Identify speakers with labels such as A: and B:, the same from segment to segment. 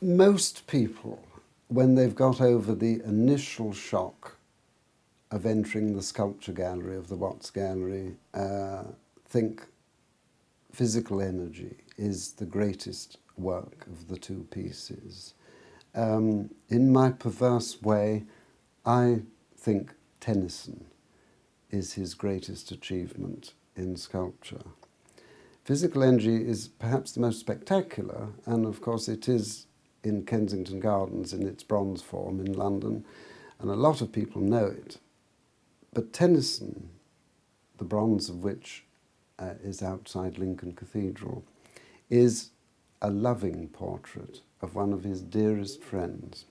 A: Most people, when they've got over the initial shock of entering the sculpture gallery of the Watts Gallery, think Physical Energy is the greatest work of the two pieces. In my perverse way, I think Tennyson is his greatest achievement in sculpture. Physical Energy is perhaps the most spectacular, and of course it is in Kensington Gardens in its bronze form in London, and a lot of people know it. But Tennyson, the bronze of which is outside Lincoln Cathedral, is a loving portrait of one of his dearest friends.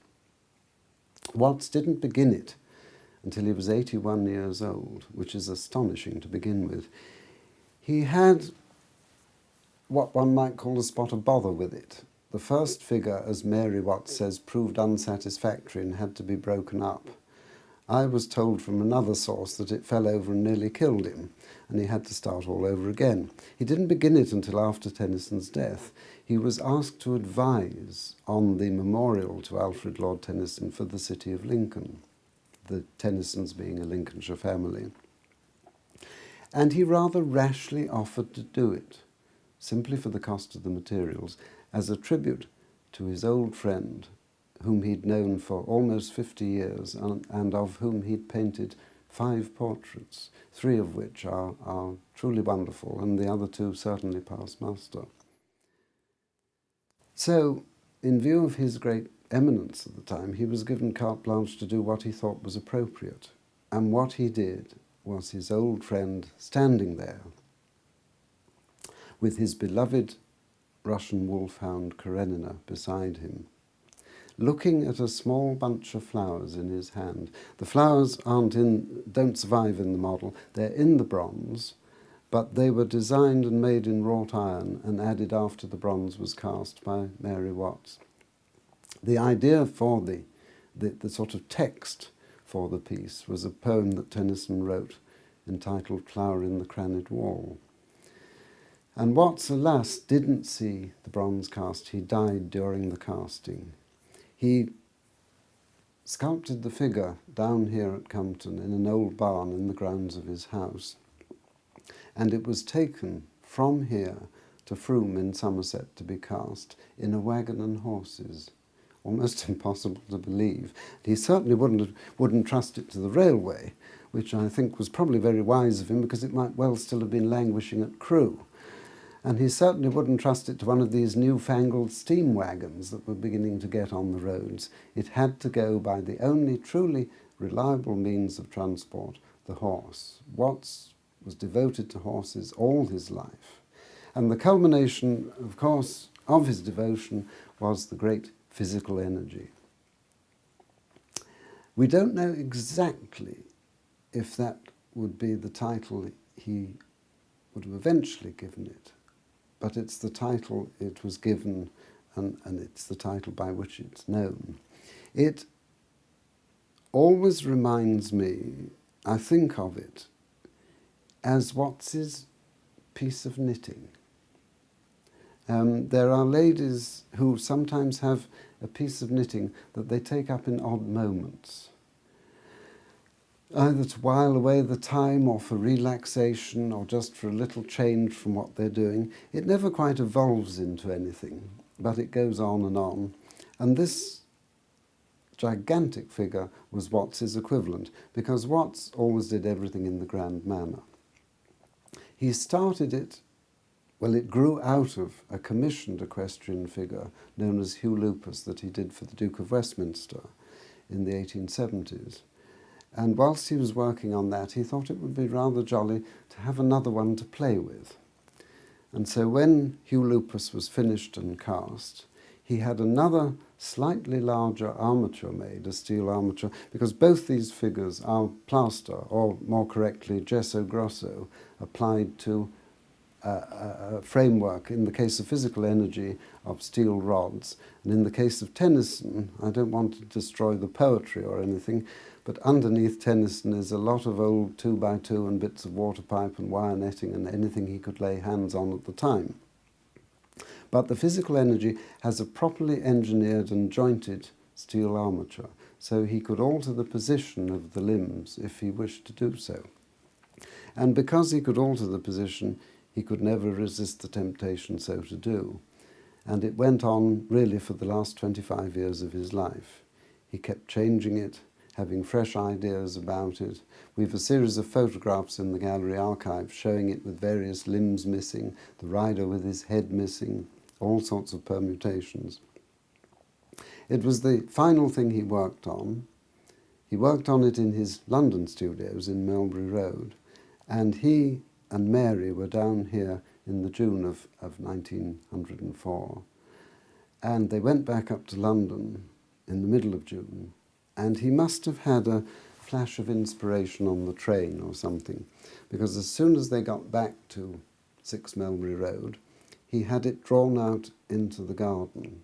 A: Watts didn't begin it until he was 81 years old, which is astonishing to begin with. He had what one might call a spot of bother with it. The first figure, as Mary Watts says, proved unsatisfactory and had to be broken up. I was told from another source that it fell over and nearly killed him, and he had to start all over again. He didn't begin it until after Tennyson's death. He was asked to advise on the memorial to Alfred Lord Tennyson for the city of Lincoln, the Tennysons being a Lincolnshire family. And he rather rashly offered to do it, simply for the cost of the materials, as a tribute to his old friend, whom he'd known for almost 50 years and of whom he'd painted 5 portraits, 3 of which are truly wonderful, and the other 2 certainly pass muster. So, in view of his great eminence at the time, he was given carte blanche to do what he thought was appropriate. And what he did was his old friend standing there with his beloved Russian wolfhound Karenina beside him, looking at a small bunch of flowers in his hand. The flowers don't survive in the model. They're in the bronze, but they were designed and made in wrought iron and added after the bronze was cast by Mary Watts. The idea for the sort of text for the piece was a poem that Tennyson wrote entitled Flower in the Craned Wall. And Watts, alas, didn't see the bronze cast. He died during the casting. He sculpted the figure down here at Compton in an old barn in the grounds of his house. And it was taken from here to Frome in Somerset to be cast in a wagon and horses. Almost impossible to believe. He certainly wouldn't trust it to the railway, which I think was probably very wise of him because it might well still have been languishing at Crewe. And he certainly wouldn't trust it to one of these newfangled steam wagons that were beginning to get on the roads. It had to go by the only truly reliable means of transport, the horse. Watts was devoted to horses all his life. And the culmination, of course, of his devotion was the great Physical Energy. We don't know exactly if that would be the title he would have eventually given it, but it's the title it was given, and it's the title by which it's known. It always reminds me, I think of it, as Watts's piece of knitting. There are ladies who sometimes have a piece of knitting that they take up in odd moments, either to while away the time or for relaxation or just for a little change from what they're doing. It never quite evolves into anything, but it goes on. And this gigantic figure was Watts's equivalent, because Watts always did everything in the grand manner. He started it, well, it grew out of a commissioned equestrian figure known as Hugh Lupus that he did for the Duke of Westminster in the 1870s. And whilst he was working on that, he thought it would be rather jolly to have another one to play with. And so when Hugh Lupus was finished and cast, he had another slightly larger armature made, a steel armature, because both these figures are plaster, or more correctly, gesso grosso, applied to a framework, in the case of Physical Energy, of steel rods. And in the case of Tennyson, I don't want to destroy the poetry or anything, but underneath Tennyson is a lot of old 2x2 and bits of water pipe and wire netting and anything he could lay hands on at the time. But the physical energy has a properly engineered and jointed steel armature, so he could alter the position of the limbs if he wished to do so. And because he could alter the position, he could never resist the temptation so to do. And it went on really for the last 25 years of his life. He kept changing it, having fresh ideas about it. We've a series of photographs in the gallery archive showing it with various limbs missing, the rider with his head missing, all sorts of permutations. It was the final thing he worked on. He worked on it in his London studios in Melbury Road, and he and Mary were down here in the June of 1904. And they went back up to London in the middle of June, and he must have had a flash of inspiration on the train or something, because as soon as they got back to 6 Melbury Road, he had it drawn out into the garden.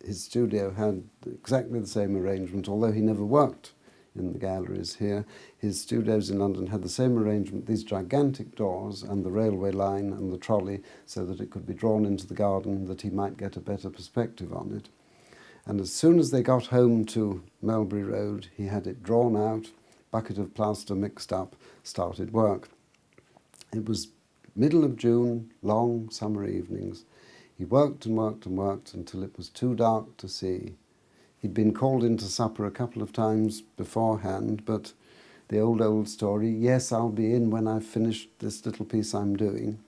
A: His studio had exactly the same arrangement, although he never worked in the galleries here. His studios in London had the same arrangement, these gigantic doors and the railway line and the trolley, so that it could be drawn into the garden, that he might get a better perspective on it. And as soon as they got home to Melbury Road, he had it drawn out, bucket of plaster mixed up, started work. It was middle of June, long summer evenings. He worked and worked and worked until it was too dark to see. He'd been called in to supper a couple of times beforehand, but the old story, yes, I'll be in when I've finished this little piece I'm doing.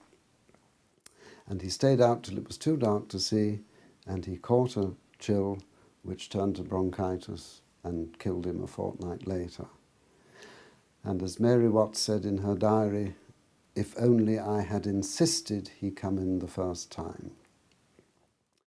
A: And he stayed out till it was too dark to see, and he caught a chill which turned to bronchitis and killed him a fortnight later. And as Mary Watts said in her diary, if only I had insisted he come in the first time.